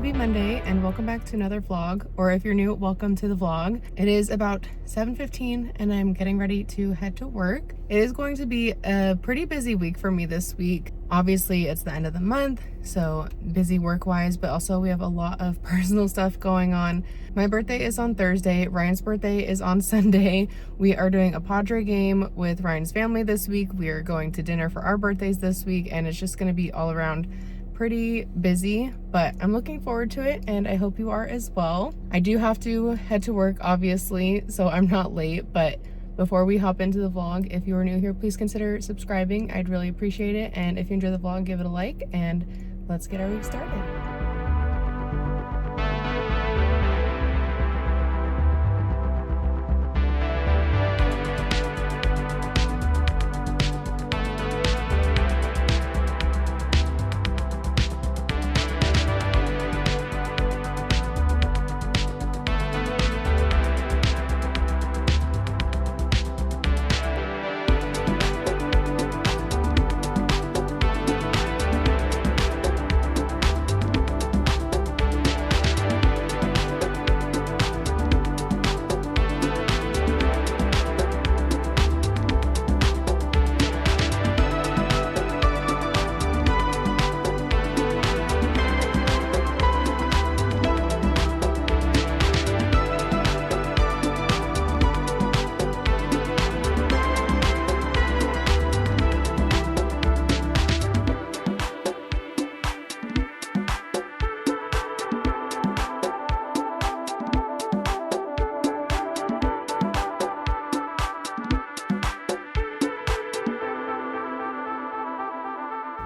Happy Monday and welcome back to another vlog, or if you're new, welcome to the vlog. It is about 7:15 and I'm getting ready to head to work. It is going to be a pretty busy week for me this week. Obviously it's the end of the month, so busy work-wise, but also we have a lot of personal stuff going on. My birthday is on Thursday, Ryan's birthday is on Sunday. We are doing a Padre game with Ryan's family this week. We are going to dinner for our birthdays this week, and it's just gonna be all around pretty busy, but I'm looking forward to it and I hope you are as well. I do have to head to work obviously, so I'm not late, but before we hop into the vlog, if you are new here, please consider subscribing. I'd really appreciate it, and if you enjoy the vlog, give it a like, and let's get our week started.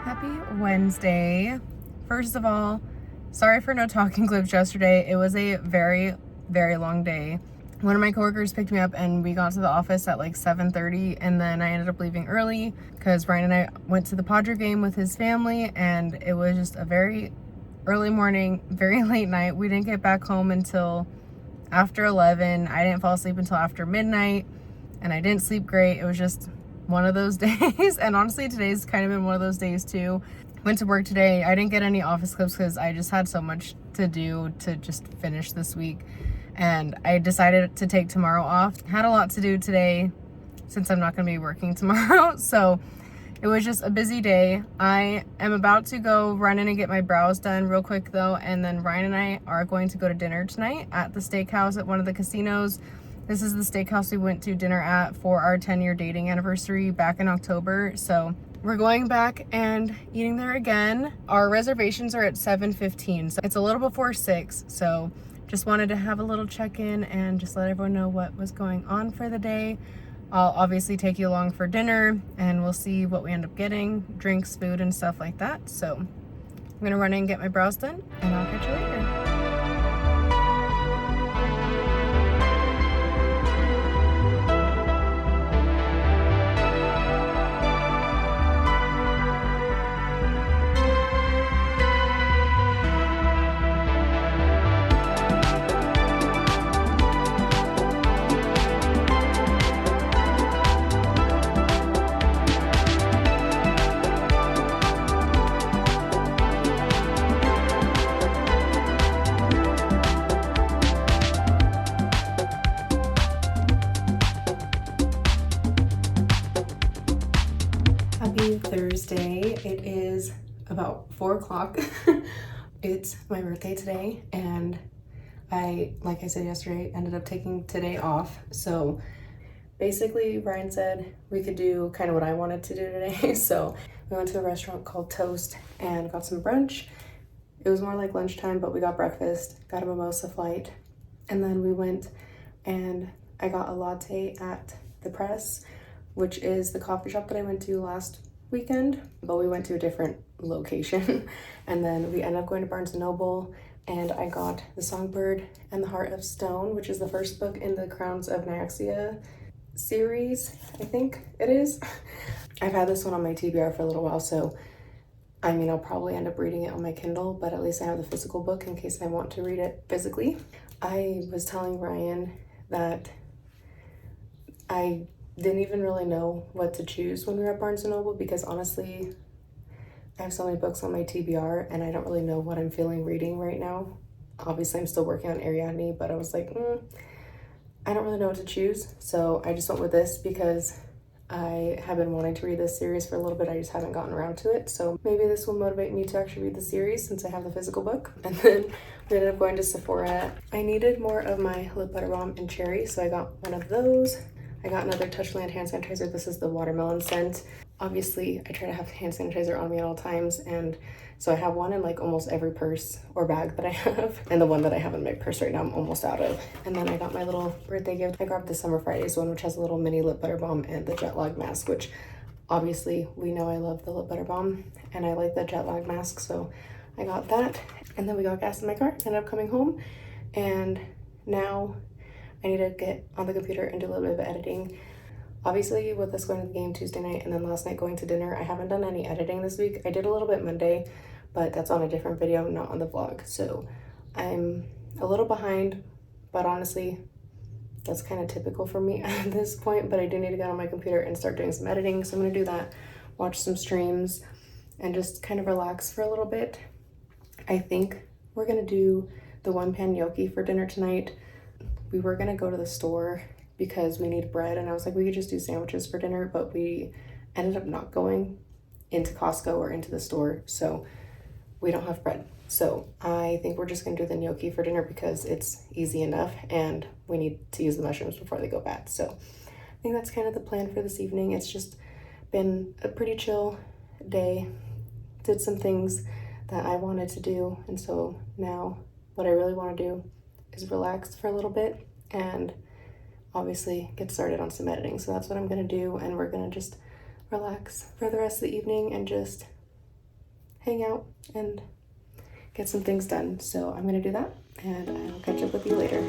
Happy Wednesday. First of all, sorry for no talking clips yesterday. It was a very long day. One of my coworkers picked me up and we got to the office at like 7:30, and then I ended up leaving early because Ryan and I went to the Padre game with his family, and it was just a very early morning, very late night. We didn't get back home until after 11. I didn't fall asleep until after midnight, and I didn't sleep great. It was just one of those days, and honestly today's kind of been one of those days too. Went to work today. I didn't get any office clips because I just had so much to do to just finish this week, and I decided to take tomorrow off. Had a lot to do today since I'm not going to be working tomorrow, so it was just a busy day. I am about to go run in and get my brows done real quick though, and then Ryan and I are going to go to dinner tonight at the steakhouse at one of the casinos. This is the steakhouse we went to dinner at for our 10-year dating anniversary back in October. So we're going back and eating there again. Our reservations are at 7:15, so it's a little before 6. So just wanted to have a little check-in and just let everyone know what was going on for the day. I'll obviously take you along for dinner and we'll see what we end up getting, drinks, food, and stuff like that. So I'm gonna run in and get my brows done, and I'll catch you later. Happy Thursday. It is about 4 o'clock. It's my birthday today, and like I said yesterday, ended up taking today off. So basically Ryan said we could do kind of what I wanted to do today. So we went to a restaurant called Toast and got some brunch. It was more like lunchtime, but we got breakfast, got a mimosa flight, and then we went and I got a latte at the Press, which is the coffee shop that I went to last weekend, but we went to a different location. And then we ended up going to Barnes & Noble, and I got the Songbird and the Heart of Stone, which is the first book in the Crowns of Nyaxia series, I think it is. I've had this one on my TBR for a little while, so I mean, I'll probably end up reading it on my Kindle, but at least I have the physical book in case I want to read it physically. I was telling Ryan that I didn't even really know what to choose when we were at Barnes & Noble, because honestly, I have so many books on my TBR and I don't really know what I'm feeling reading right now. Obviously, I'm still working on Ariadne, but I was like, I don't really know what to choose. So I just went with this because I have been wanting to read this series for a little bit. I just haven't gotten around to it. So maybe this will motivate me to actually read the series since I have the physical book. And then we ended up going to Sephora. I needed more of my lip butter balm and cherry, so I got one of those. I got another Touchland hand sanitizer. This is the watermelon scent. Obviously, I try to have hand sanitizer on me at all times, and so I have one in like almost every purse or bag that I have, and the one that I have in my purse right now I'm almost out of. And then I got my little birthday gift. I grabbed the Summer Fridays one, which has a little mini lip butter balm and the jet lag mask, which obviously we know I love the lip butter balm and I like the jet lag mask, so I got that. And then we got gas in my car, ended up coming home, and now I need to get on the computer and do a little bit of editing. Obviously, with us going to the game Tuesday night and then last night going to dinner, I haven't done any editing this week. I did a little bit Monday, but that's on a different video, not on the vlog. So I'm a little behind, but honestly, that's kind of typical for me at this point. But I do need to get on my computer and start doing some editing. So I'm gonna do that, watch some streams, and just kind of relax for a little bit. I think we're gonna do the one pan gnocchi for dinner tonight. We were gonna go to the store because we need bread, and I was like, we could just do sandwiches for dinner, but we ended up not going into Costco or into the store, so we don't have bread. So I think we're just gonna do the gnocchi for dinner because it's easy enough and we need to use the mushrooms before they go bad. So I think that's kind of the plan for this evening. It's just been a pretty chill day. Did some things that I wanted to do, and so now what I really want to do is relax for a little bit and obviously get started on some editing. So that's what I'm gonna do, and we're gonna just relax for the rest of the evening and just hang out and get some things done. So I'm gonna do that, and I'll catch up with you later.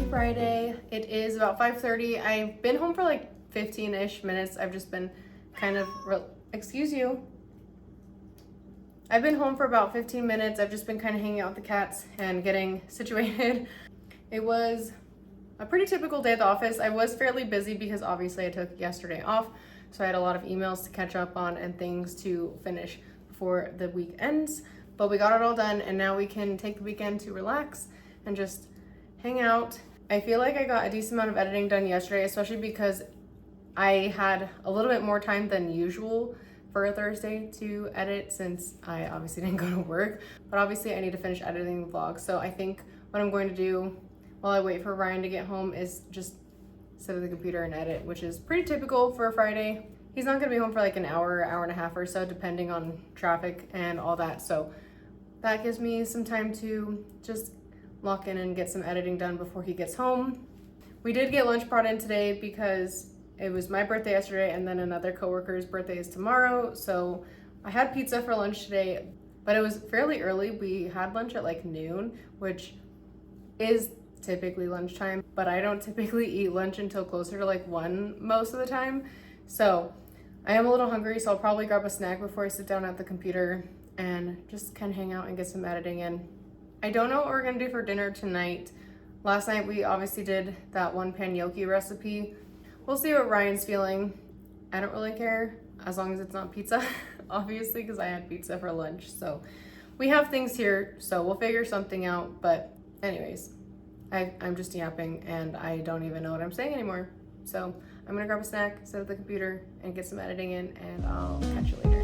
Friday. It is about 5:30. I've been home for like 15-ish minutes. I've just been kind of, excuse you. I've been home for about 15 minutes. I've just been kind of hanging out with the cats and getting situated. It was a pretty typical day at the office. I was fairly busy because obviously I took yesterday off. So I had a lot of emails to catch up on and things to finish before the week ends. But we got it all done, and now we can take the weekend to relax and just hang out. I feel like I got a decent amount of editing done yesterday, especially because I had a little bit more time than usual for a Thursday to edit since I obviously didn't go to work. But obviously I need to finish editing the vlog. So I think what I'm going to do while I wait for Ryan to get home is just sit at the computer and edit, which is pretty typical for a Friday. He's not gonna be home for like an hour, hour and a half or so, depending on traffic and all that. So that gives me some time to just lock in and get some editing done before he gets home. We did get lunch brought in today because it was my birthday yesterday and then another coworker's birthday is tomorrow. So I had pizza for lunch today, but it was fairly early. We had lunch at like noon, which is typically lunchtime, but I don't typically eat lunch until closer to like 1 most of the time. So I am a little hungry, so I'll probably grab a snack before I sit down at the computer and just kind of hang out and get some editing in. I don't know what we're gonna do for dinner tonight. Last night we obviously did that one pan gnocchi recipe. We'll see what Ryan's feeling. I don't really care as long as it's not pizza, obviously, because I had pizza for lunch. So we have things here, so we'll figure something out. But anyways, I'm just yapping and I don't even know what I'm saying anymore. So I'm gonna grab a snack, sit at the computer, and get some editing in, and I'll catch you later.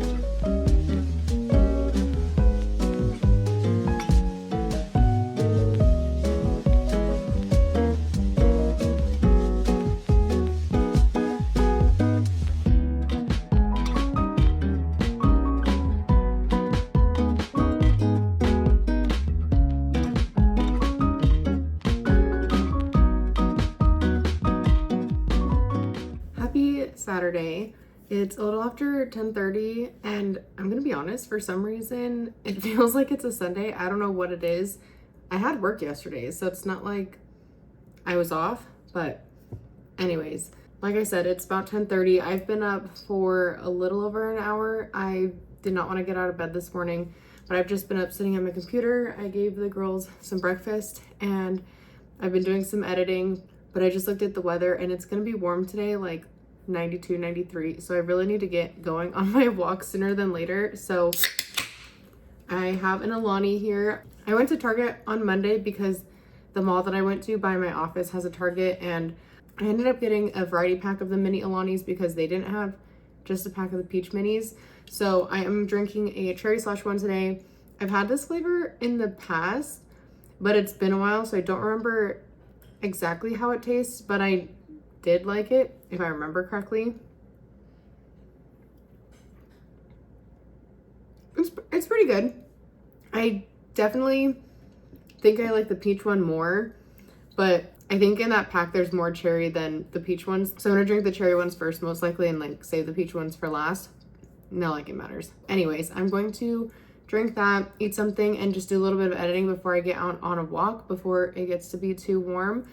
Saturday. It's a little after 10:30, and I'm gonna be honest, for some reason, it feels like it's a Sunday. I don't know what it is. I had work yesterday, so it's not like I was off, but anyways, like I said, it's about 10:30. I've been up for a little over an hour. I did not want to get out of bed this morning, but I've just been up sitting at my computer. I gave the girls some breakfast, and I've been doing some editing, but I just looked at the weather, and it's gonna be warm today, like 92, 93. So I really need to get going on my walk sooner than later. So I have an Alani here. I went to Target on Monday because the mall that I went to by my office has a Target, and I ended up getting a variety pack of the mini Alanis because they didn't have just a pack of the peach minis. So I am drinking a cherry slush one today. I've had this flavor in the past, but it's been a while, so I don't remember exactly how it tastes, but I did like it, if I remember correctly. It's pretty good. I definitely think I like the peach one more, but I think in that pack there's more cherry than the peach ones. So I'm gonna drink the cherry ones first, most likely, and like save the peach ones for last. Not like it matters. Anyways, I'm going to drink that, eat something, and just do a little bit of editing before I get out on a walk before it gets to be too warm.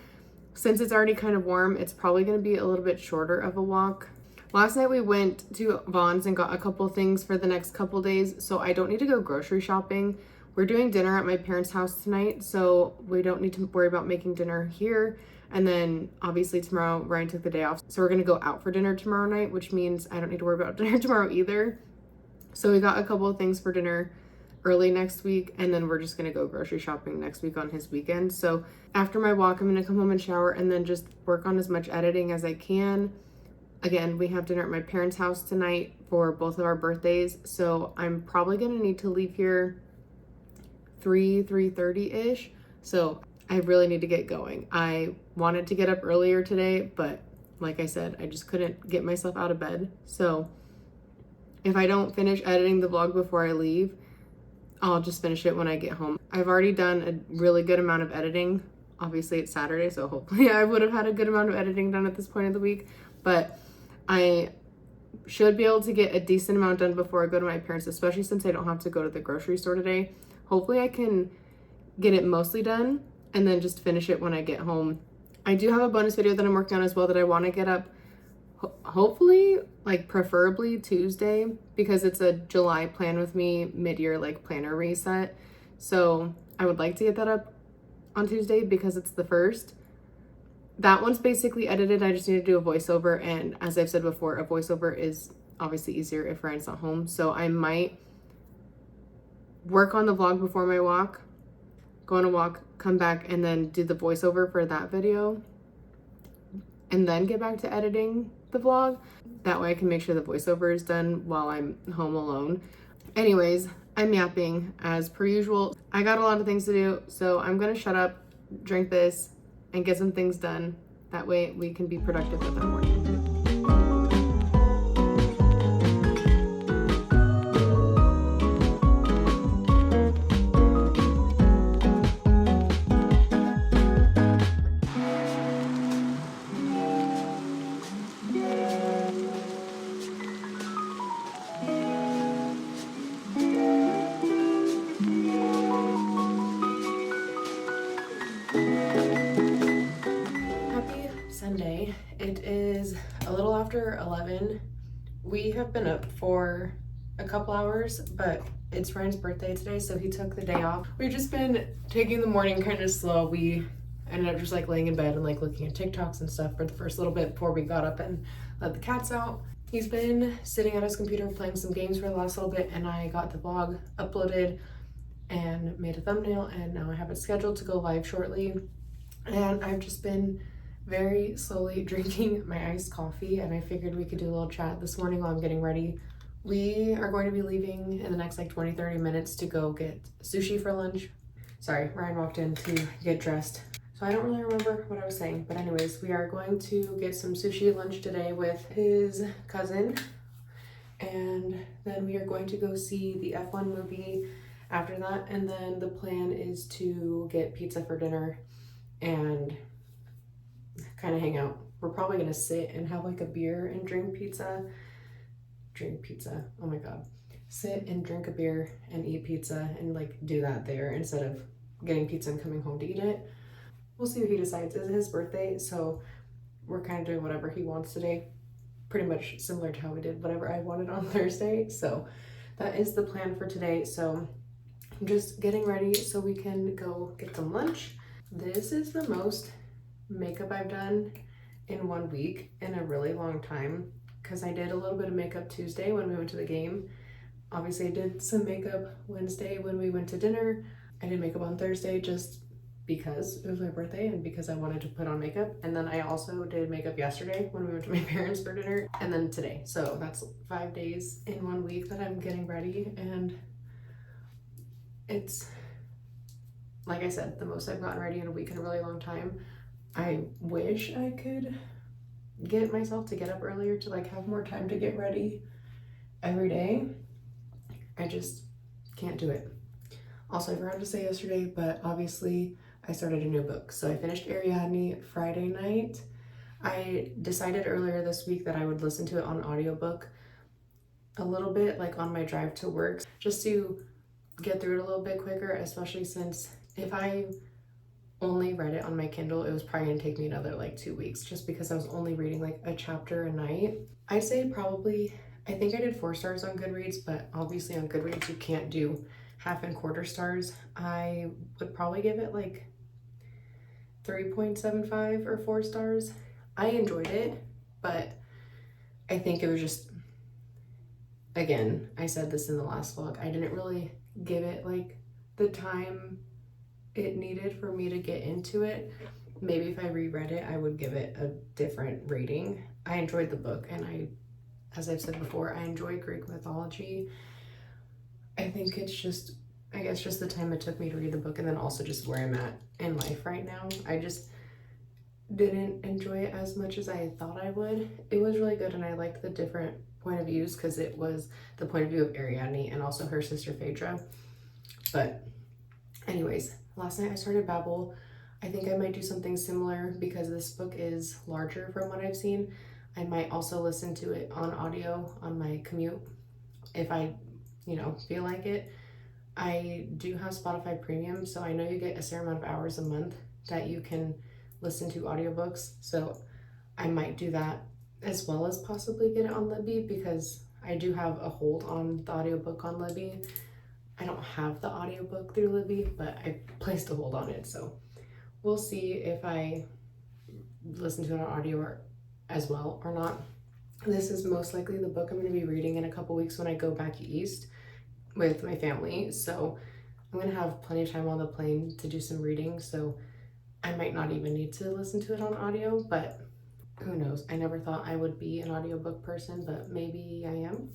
Since it's already kind of warm, it's probably gonna be a little bit shorter of a walk. Last night we went to Vaughn's and got a couple things for the next couple days, so I don't need to go grocery shopping. We're doing dinner at my parents' house tonight, so we don't need to worry about making dinner here. And then obviously tomorrow, Ryan took the day off, so we're gonna go out for dinner tomorrow night, which means I don't need to worry about dinner tomorrow either. So we got a couple of things for dinner early next week, and then we're just gonna go grocery shopping next week on his weekend. So after my walk, I'm gonna come home and shower and then just work on as much editing as I can. Again, we have dinner at my parents' house tonight for both of our birthdays, so I'm probably gonna need to leave here 3:30-ish. So I really need to get going. I wanted to get up earlier today, but like I said, I just couldn't get myself out of bed. So if I don't finish editing the vlog before I leave, I'll just finish it when I get home. I've already done a really good amount of editing. Obviously it's Saturday, so hopefully I would have had a good amount of editing done at this point of the week, but I should be able to get a decent amount done before I go to my parents', especially since I don't have to go to the grocery store today. Hopefully I can get it mostly done and then just finish it when I get home. I do have a bonus video that I'm working on as well that I want to get up hopefully, like preferably Tuesday, because it's a July plan with me mid-year like planner reset. So I would like to get that up on Tuesday because it's the first. That one's basically edited. I just need to do a voiceover, and as I've said before, a voiceover is obviously easier if Ryan's not home. So I might work on the vlog before my walk, go on a walk, come back, and then do the voiceover for that video, and then get back to editing the vlog. That way I can make sure the voiceover is done while I'm home alone. Anyways, I'm yapping as per usual. I got a lot of things to do, so I'm gonna shut up, drink this, and get some things done. That way we can be productive with our morning. Sunday. It is a little after 11. We have been up for a couple hours, but it's Ryan's birthday today, so he took the day off. We've just been taking the morning kind of slow. We ended up just like laying in bed and like looking at TikToks and stuff for the first little bit before we got up and let the cats out. He's been sitting at his computer playing some games for the last little bit, and I got the vlog uploaded and made a thumbnail, and now I have it scheduled to go live shortly. And I've just been very slowly drinking my iced coffee, and I figured we could do a little chat this morning while I'm getting ready. We are going to be leaving in the next like 20-30 minutes to go get sushi for lunch. Sorry, Ryan walked in to get dressed, so I don't really remember what I was saying, but anyways, we are going to get some sushi lunch today with his cousin, and then we are going to go see the F1 movie after that, and then the plan is to get pizza for dinner and kind of hang out we're probably gonna sit and have like a beer and drink pizza. Oh my god. Sit and drink a beer and eat pizza and like do that there instead of getting pizza and coming home to eat it. We'll see what he decides. It's his birthday, so we're kind of doing whatever he wants today. Pretty much similar to how we did whatever I wanted on Thursday. So that is the plan for today. So I'm just getting ready so we can go get some lunch. This is the most makeup I've done in 1 week in a really long time, because I did a little bit of makeup Tuesday when we went to the game. Obviously I did some makeup Wednesday when we went to dinner. I did makeup on Thursday just because it was my birthday and because I wanted to put on makeup. And then I also did makeup yesterday when we went to my parents for dinner, and then today. So that's 5 days in 1 week that I'm getting ready, and it's, like I said, the most I've gotten ready in a week in a really long time. I wish I could get myself to get up earlier to like have more time to get ready every day. I just can't do it. Also, I forgot to say yesterday, but obviously I started a new book. So I finished Ariadne Friday night. I decided earlier this week that I would listen to it on audiobook a little bit, like on my drive to work, just to get through it a little bit quicker, especially since if I only read it on my Kindle, it was probably gonna take me another like 2 weeks, just because I was only reading like a chapter a night. I'd say probably, I think I did 4 stars on Goodreads, but obviously on Goodreads you can't do half and quarter stars. I would probably give it like 3.75 or 4 stars. I enjoyed it, but I think it was just, again, I said this in the last vlog, I didn't really give it like the time it needed for me to get into it. Maybe if I reread it, I would give it a different rating. I enjoyed the book, and as I've said before, I enjoy Greek mythology. I think it's just, I guess just the time it took me to read the book, and then also just where I'm at in life right now. I just didn't enjoy it as much as I thought I would. It was really good, and I liked the different point of views because it was the point of view of Ariadne and also her sister Phaedra. But anyways, last night I started Babel. I think I might do something similar because this book is larger from what I've seen. I might also listen to it on audio on my commute if I, feel like it. I do have Spotify Premium, so I know you get a certain amount of hours a month that you can listen to audiobooks. So I might do that as well as possibly get it on Libby, because I do have a hold on the audiobook on Libby. I don't have the audiobook through Libby, but I placed a hold on it, so we'll see if I listen to it on audio as well or not. This is most likely the book I'm going to be reading in a couple weeks when I go back east with my family, so I'm going to have plenty of time on the plane to do some reading, so I might not even need to listen to it on audio, but who knows. I never thought I would be an audiobook person, but maybe I am.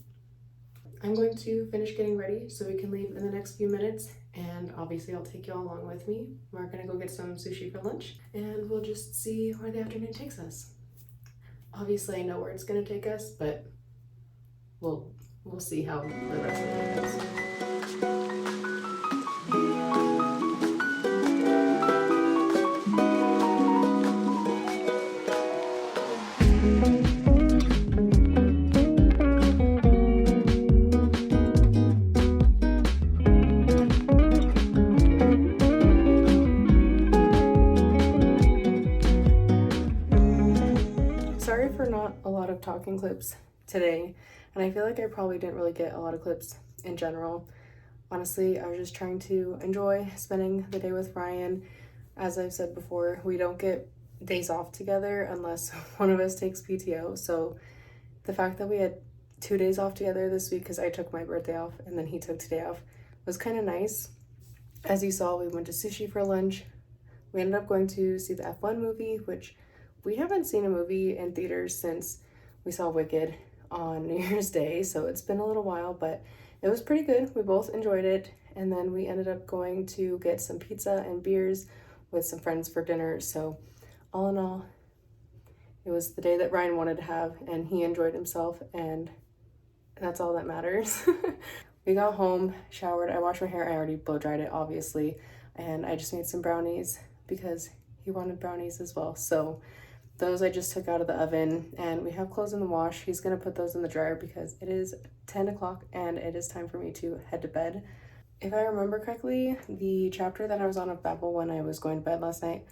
I'm going to finish getting ready so we can leave in the next few minutes, and obviously I'll take you all along with me. We're gonna go get some sushi for lunch, and we'll just see where the afternoon takes us. Obviously I know where it's gonna take us, but we'll see how the rest of it goes. Sorry for not a lot of talking clips today, and I feel like I probably didn't really get a lot of clips in general. Honestly, I was just trying to enjoy spending the day with Ryan. As I've said before, we don't get days off together unless one of us takes PTO, so the fact that we had 2 days off together this week, because I took my birthday off and then he took today off, was kind of nice. As you saw, we went to sushi for lunch. We ended up going to see the F1 movie, which we haven't seen a movie in theaters since we saw Wicked on New Year's Day, so it's been a little while, but it was pretty good. We both enjoyed it, and then we ended up going to get some pizza and beers with some friends for dinner. So all in all, it was the day that Ryan wanted to have, and he enjoyed himself, and that's all that matters. We got home, showered, I washed my hair. I already blow dried it, obviously, and I just made some brownies because he wanted brownies as well. So those I just took out of the oven, and we have clothes in the wash. He's gonna put those in the dryer because it is 10 o'clock and it is time for me to head to bed. If I remember correctly, the chapter that I was on of Babel when I was going to bed last night,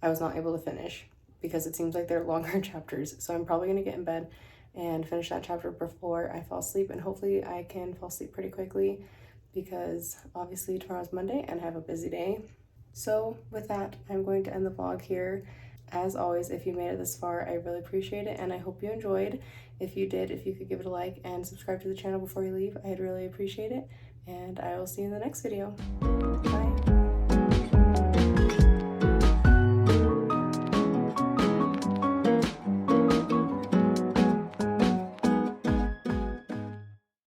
I was not able to finish because it seems like they're longer chapters. So I'm probably gonna get in bed and finish that chapter before I fall asleep, and hopefully I can fall asleep pretty quickly because obviously tomorrow's Monday and I have a busy day. So with that, I'm going to end the vlog here. As always, if you made it this far, I really appreciate it and I hope you enjoyed. If you did, if you could give it a like and subscribe to the channel before you leave, I'd really appreciate it. And I will see you in the next video. Bye.